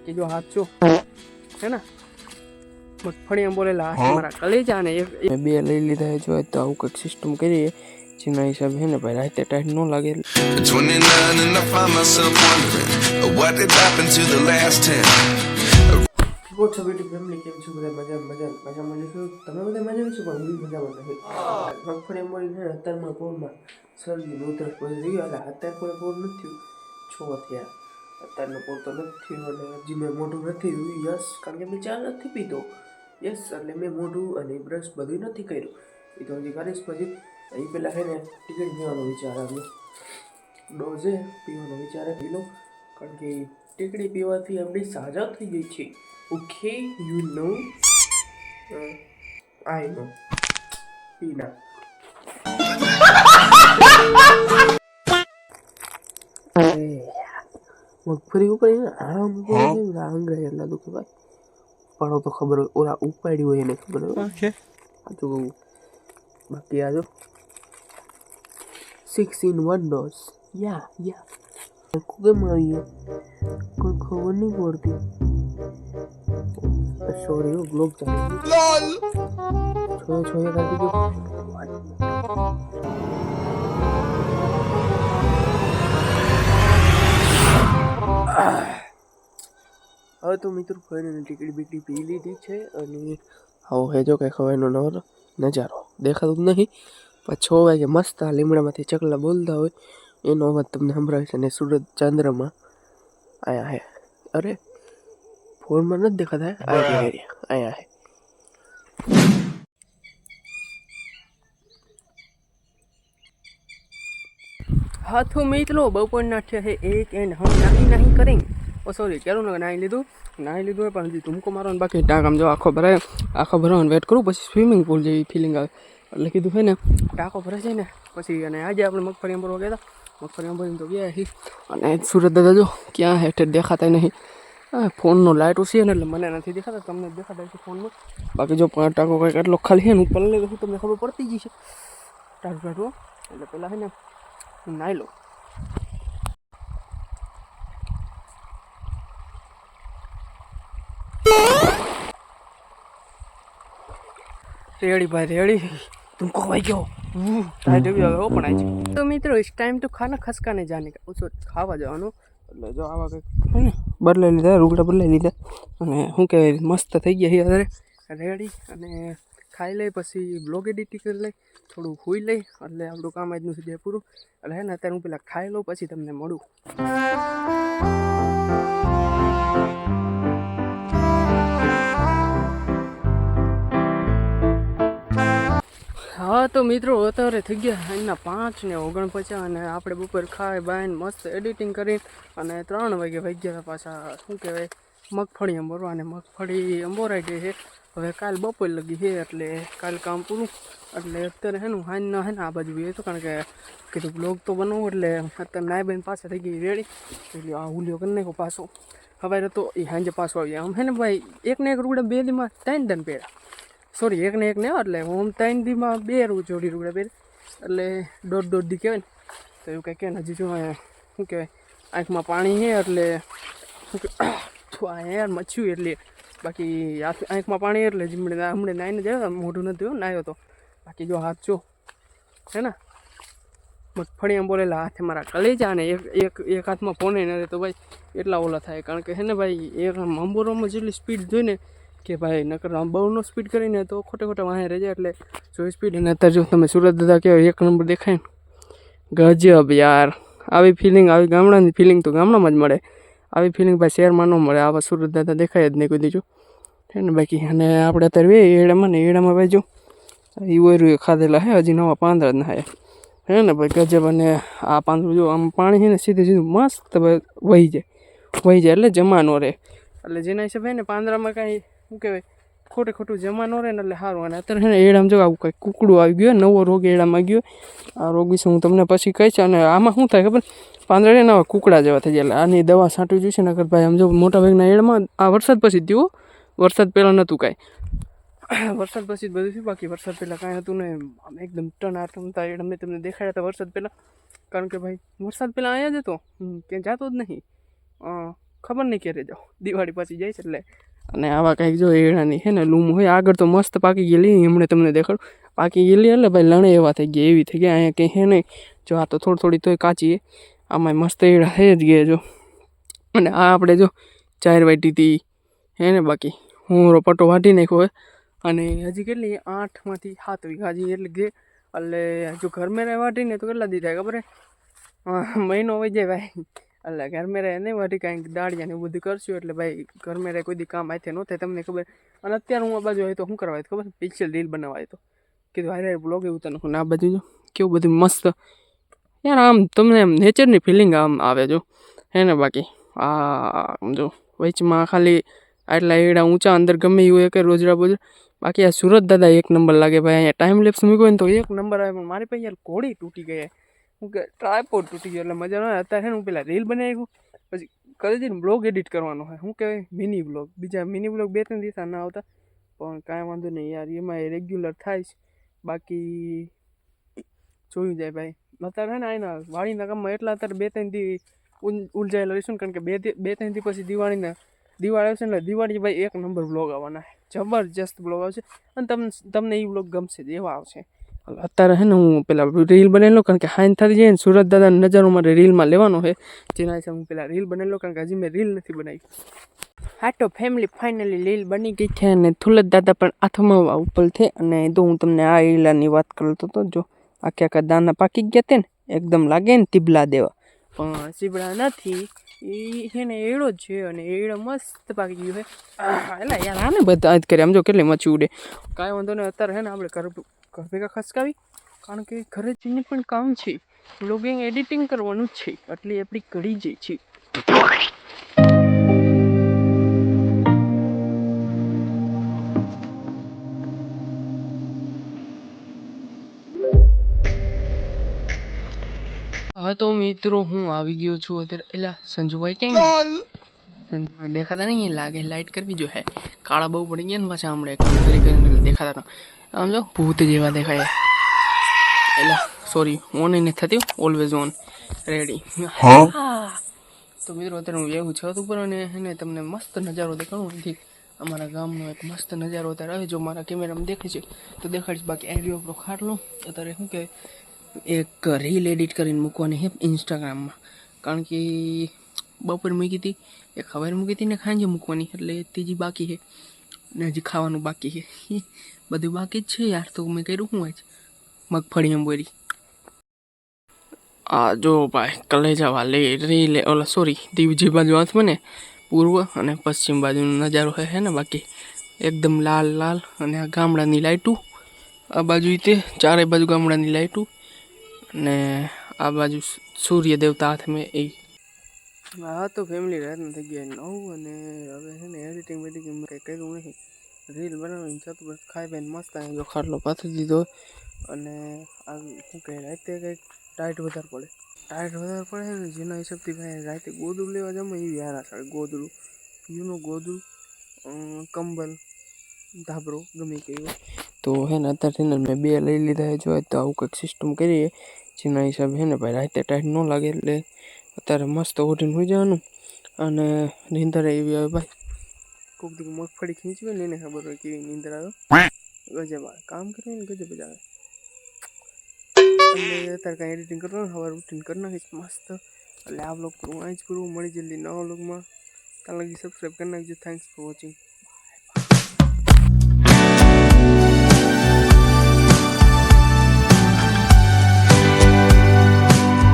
बाकी जो हाथ चो है ना मगफड़ी बोलेला हमारा कलेजा ने मैं बे लई लीधा है जो तो आવું કંઈક સિસ્ટમ કરીએ જેના હિસાબે હે ને ભાઈ રાતે ટાઈટ ન લાગે 29 and I find myself wondering what did happen to the last 10. What's up YouTube family કેમ છો બધા મજામાં લીધું તમે બધા મજામાં છો પણ હું મજામાં નથી મગફળી મળી ને અત્યારમાં પોરમાં શરદી ઉધરસ પડી ગઈ એટલે અત્યારે કોઈ પોર નથી થયું 6 થયા અત્યારનો પોર તો નથી થયો અને હજી મેં મોઢું નથી ધોયું યસ કારણ કે મેં ચા નથી પીધો યસ એટલે મેં મોઢું અને બ્રશ બધું નથી કર્યું એ તો હજી કરીશ પછી એ પહેલાં છે ને ટિકિટ પીવાનો વિચાર આવ્યો ડોઝે પીવાનો વિચાર આવ્યો કારણ કે ટીકડી પીવાથી આપણી સાજા થઈ ગઈ છે ઓકે યુ નો આઈ નો પીના મગફળી ઉપર આરામ આંગળા એટલા દુખે ભાઈ પડો તો ખબર હોય ઓલા ઉપાડ્યું હોય એને ખબર હોય સાચું કહું બાકી આજો 6 in 1 ડોઝ યા કેમ આવી કોઈ ખબર નહીં પડતી સોરી બ્લોગ ચાલુ છો કાઢી ગયો હવે તો મિત્રો ફરીને ટિકિટ બીકડી પી લીધી છે અને આવો હે જો કંઈ ખવાયનો નજારો દેખાતું જ નહીં પણ 6 વાગે મસ્ત આ લીમડામાંથી ચકલા બોલતા હોય એનો અવાજ તમને સંભળાય છે અને સૂરજ ચાંદ્રમાં આયા હે અરે ફોનમાં નથી દેખાતા આયા હે हाँ तो मित्रों बपोरना है 1 एंड हम नहीं करेंगे ओ सॉरी क्या नाई लीधु है पर हजी तुमको मारो बाकी टाँक आम जो आखो भरवा वेट करूँ पीछे स्विमिंग पूल जी फीलिंग आए એટલે કીધું છે ને ટાંકો ભરે છે ને પછી અને આજે આપણે મગફળી ભરવા ગયા હતા મગફળી ભરીને તો ગયા છીએ અને સુરત દાદા જો ક્યાં હેઠે દેખાતા નહીં ફોનનો લાઇટ ઓછી ને એટલે મને નથી દેખાતા તમને દેખાતા છે ફોનમાં બાકી જો ટાંકો કંઈક એટલો ખાલી છે ને ઉપર લઈ તો તમને ખબર પડતી જ છે ટાંકો એટલે પહેલાં છે ને નાઈ લો रेडी भाई रेडी तुमको भाई क्यों टाइट भी हो पण आज तो मित्रों इस टाइम तो खाना खसकाने जाने का उस खावा जवानो એટલે જો આવા કંઈક હે ને બદલાઈ લીધા રૂગડા બદલાઈ લીધા અને શું કહેવાય મસ્ત થઈ ગયા છે અત્યારે રેડી અને ખાઈ લઈ પછી બ્લોગ એડિટિંગ કરી લઈ થોડું હોઈ લઈ એટલે આપણું કામ આજનું થઈ જાય પૂરું એટલે હે ને અત્યારે હું પેલા ખાઈ લઉં પછી તમને મળું હા તો મિત્રો અત્યારે થઈ ગયા એના 5:49 અને આપણે બપોર ખાઈ બાઈને મસ્ત એડિટિંગ કરી અને 3 વાગે વાગ્યા પાછા શું કહેવાય મગફળી અંબોરવા અને મગફળી અંબોરાઈ ગઈ છે હવે કાલ બપોર લગી છે એટલે કાલ કામ પૂરું એટલે અત્યારે હેનું હાઈના હે ને આ બાજુ ગયો હતો કારણ કે કીધું બ્લોગ તો બનાવું એટલે અત્યારે નાઈ બેન પાછા થઈ ગઈ રેડી એટલે આ હુલિયો કરી નાખો પાછો હવે તો એ હાંજે પાછો આવી આમ હે ને ભાઈ એકને એક રૂગડા 2 દીમાં 3 દન પહેરા સોરી એક ને એટલે હું 3 દીમાં 2 જોડી રૂગડા પહેરે એટલે 1.5 દી કહેવાય ને તો એવું કંઈ કહે ને હજી જો શું કહેવાય આંખમાં પાણી છે એટલે યાર મચ્યું એટલે બાકી આંખમાં પાણી એટલે હમણાં નાઈને જાય મોઢું નથી નાયો તો બાકી જો હાથ જો છે ને મગફળી એમ બોલેલા હાથે મારા કલેજા ને એક હાથમાં ફોને નથી તો ભાઈ એટલા ઓલા થાય કારણ કે છે ને ભાઈ એક અંબોરોમાં જેટલી સ્પીડ જોઈને કે ભાઈ નકર બહુનો સ્પીડ કરીને તો ખોટે વાહે રહી જાય એટલે જો સ્પીડ અને અત્યારે જો તમે સુરત દાદા કહેવાય 1 નંબર દેખાય ને ગજબ યાર આવી ફિલિંગ આવી ગામડાની ફિલિંગ તો ગામડામાં જ મળે આવી ફિલિંગ ભાઈ શહેરમાં ન મળે આવા સુરત દાદા દેખાય જ નહીં કોઈ દીધું છે ને બાકી અને આપણે અત્યારે એડામાં ભાઈ જો એ ઓયરું ખાધેલા હે હજી નવા પાંદડા જ ના હે ને ભાઈ ગજબ અને આ પાંદડું જો આમ પાણી છે ને સીધું મસ્ત વહી જાય એટલે જમા ન રહે એટલે જેના હિસાબે ને પાંદડામાં કાંઈ શું કહેવાય ખોટું જમા ન રહે ને એટલે સારું અને અત્યારે છે ને એડામાં જો આવું કંઈક કુકડું આવી ગયું નવો રોગ એડામાં ગયો આ રોગ વિશે હું તમને પછી કહીશ અને આમાં શું થાય ખબર પાંદડા ને કુકડા જેવા થઈ જાય એટલે આની દવા છાંટવી જોઈશે નકર ભાઈ આમ જો મોટા ભાગના એડામાં આ વરસાદ પછી થયું વરસાદ પહેલાં નહોતું કાંઈ વરસાદ પછી જ બધું થયું બાકી વરસાદ પહેલાં કાંઈ હતું ને આમ એકદમ ટનતા એડમ મેં તમને દેખાડ્યા હતા વરસાદ પહેલાં કારણ કે ભાઈ વરસાદ પહેલાં અહીંયા જ હતો ક્યાંય જતો જ નહીં ખબર નહીં ક્યારે જાઓ, દિવાળી પછી જાય છે એટલે. અને આવા કંઈક જો એડાની છે ને લૂમ હોય આગળ તો મસ્ત પાકી ગયેલી, હમણાં તમને દેખાડું પાકી ગયેલી એટલે ભાઈ લણે એવા થઈ ગયા, એવી થઈ ગયા. અહીંયા કંઈ છે નહીં, જો આ તો થોડી થોડી તોય કાચી છે, આમાં મસ્ત એડા થઈ જ ગયા જો. અને આ આપણે જો 4 વાટી હતી હે ને, બાકી હું પટ્ટો વાટી નાખ્યો હોય. અને હજી કેટલી 8માંથી 7 વીઘા હજી એટલે કે, એટલે જો ઘર મેરે વાટીને તો કેટલા દી થાય ખબર હે, મહિનો વહી જાય ભાઈ. એટલે ઘર મેરે નહીં વાટી કાંઈક દાળિયા ને એવું બધું કરશું એટલે ભાઈ ઘર મેરે કોઈ દી કામ આથે ન થાય, તમને ખબર. અને અત્યારે હું આ બાજુ આવી તો શું કરવા આવ્યો ખબર, પિક્ચર રીલ બનાવવા આવ્યો તો, કીધું હારે બ્લોગ એવું તને. આ બાજુ જો કેવું બધું મસ્ત યાર, આમ તમને એમ નેચરની ફિલિંગ આમ આવે જો હે ને. બાકી આ જો વચમાં ખાલી આટલા એડા ઊંચા, અંદર ગમે એવું એક રોજડા બોજ. બાકી આ સુરત દાદા એક નંબર લાગે ભાઈ. અહીંયા ટાઈમ લેપ્સ મૂક્યો ને તો એક નંબર આવે, પણ મારી પાસે યાર ઘોડી તૂટી ગઈ, હું કે ટ્રાયપોડ તૂટી ગયો એટલે મજા ન આવે. અત્યારે છે ને હું પેલા રીલ બનાવ્યું, પછી કરી દઈને બ્લોગ એડિટ કરવાનો હોય, શું કહેવાય મિની બ્લોગ. બીજા મિની બ્લોગ 2-3 દિવસ ના આવતા, પણ કાંઈ વાંધો નહીં યાર, એમાં રેગ્યુલર થાય છે. બાકી જોયું જાય ભાઈ. અત્યારે છે ને આના વાડીના કામમાં એટલા અત્યારે 2-3 દી ઉલઝાયેલા રહીશું ને, કારણ કે 2-3 દી પછી દિવાળી આવશે એટલે દિવાળી ભાઈ એક નંબર બ્લોગ આવવાના, જબરજસ્ત બ્લોગ આવશે. અને તમને એ બ્લોગ ગમશે જ એવા આવશે. અત્યારે છે ને હું પેલા રીલ બનાવેલો, કારણ કે હાઈન થતી જાય ને સુરત દાદાનો નજારો મારે રીલમાં લેવાનો છે, જેના હિસાબે હું પેલા રીલ બનાવેલો, કારણ કે હજી મેં રીલ નથી બનાવી. હા તો ફેમિલી ફાઇનલી રીલ બની ગઈ છે, અને સુરત દાદા પણ હાથમાં ઉપર છે. અને તો હું તમને આ રીલાની વાત કરતો હતો, જો આખા દાના પાકી ગયા તે ને એકદમ લાગે ને તીબલા દેવા, પણ સીબડા નથી, એ છે ને એડો જ છે. અને એડો મસ્ત પાકી ગયું છે. એટલે યાર આને બધા જ કરે, આમ જો કેટલી મચ્છી ઉડે. કાંઈ વાંધો નહીં, અત્યારે છે ને આપણે ઘર ભેગા ખસકાવી, કારણ કે ઘરે જઈને પણ કામ છે, વ્લોગિંગ એડિટિંગ કરવાનું જ છે, એટલે આપણી કરી જાય છે. હા તો મિત્રો હું આવી ગયો છું અત્યારે. એલા સંજુભાઈ ક્યાં દેખાતા નહીં, લાગે લાઇટ કરવી જો હે, કાળા બહુ પડી ગયા ને પાછા હમણાં દેખાતા આમ જો ભૂત જેવા દેખાય. એલા સોરી, ઓન નહીં થતી, ઓલવેઝ ઓન રેડી. તો મિત્રો અત્યારે હું એવું છત ઉપર, અને એને તમને મસ્ત નજારો દેખાડું નથી, અમારા ગામનો એક મસ્ત નજારો અત્યારે આવે, જો મારા કેમેરામાં દેખે છે તો દેખાડીશ. બાકી આઈડિયો આપણો ખાટલો અત્યારે શું કે એક રીલ એડિટ કરીને મૂકવાની છે ઇન્સ્ટાગ્રામમાં, કારણ કે બપોર મૂકી હતી, એક સવારે મૂકી હતી ને સાંજે મૂકવાની, એટલે ત્રીજી બાકી છે ને હજી ખાવાનું બાકી છે, બધું બાકી જ છે યાર. તો મેં કર્યું શું આજ મગફળી એમ બોરી. આ જો ભાઈ કલેજા વાલે રીલ, ઓલા સોરી દીવજી બાજુ હાથમાં ને પૂર્વ અને પશ્ચિમ બાજુનો નજારો છે ને. બાકી એકદમ લાલ લાલ, અને આ ગામડાની લાઇટું, આ બાજુ તે ચારે બાજુ ગામડાની લાઇટું, અને આ બાજુ સૂર્ય દેવતા હાથમાં એ. હા તો ફેમિલી રાતના થઈ ગયા 9, અને હવે છે ને એડિટિંગ વેડિટિંગ કંઈ કર્યું નથી, રીલ બનાવીને છત પર ખાઈ પીને મસ્ત જો ખાટલો પાથરી દીધો. અને આ શું કહે રાતે કંઈક ટાઈટ વધારે પડે ને, જેના હિસાબથી ભાઈ રાતે ગોદડું લેવા જમે એવી હારા સાડે, ગોદડું ગોદડું કંબલ ધાબરો ગમે કે હોય તો હે ને. અત્યારથી ને મેં 2 લઈ લીધા જો, તો આવું કંઈક સિસ્ટમ કરીએ જેના હિસાબે હે ને ભાઈ રાતે ટાઈટ ન લાગે. એટલે અત્યારે મસ્ત ઓઢીને હોઈ જવાનું, અને નીંદર એવી આવે ભાઈ. કોઈક દી મગફળી ખીંચવી ને એને ખબર હોય કેવી નીંદર આવે, ગજબ આવે, કામ કરે ને ગજબ જ આવે. એટલે અત્યારે કાંઈ એડિટિંગ કરવાનું, સવારે ઉઠીને કરી નાખીશ મસ્ત. એટલે આ બ્લોગ પૂરું અહીં જ પૂરું, મળી જલ્દી નવા બ્લોગમાં. ત્યાં લગી સબસ્ક્રાઈબ કરી નાખજો. Thanks for watching.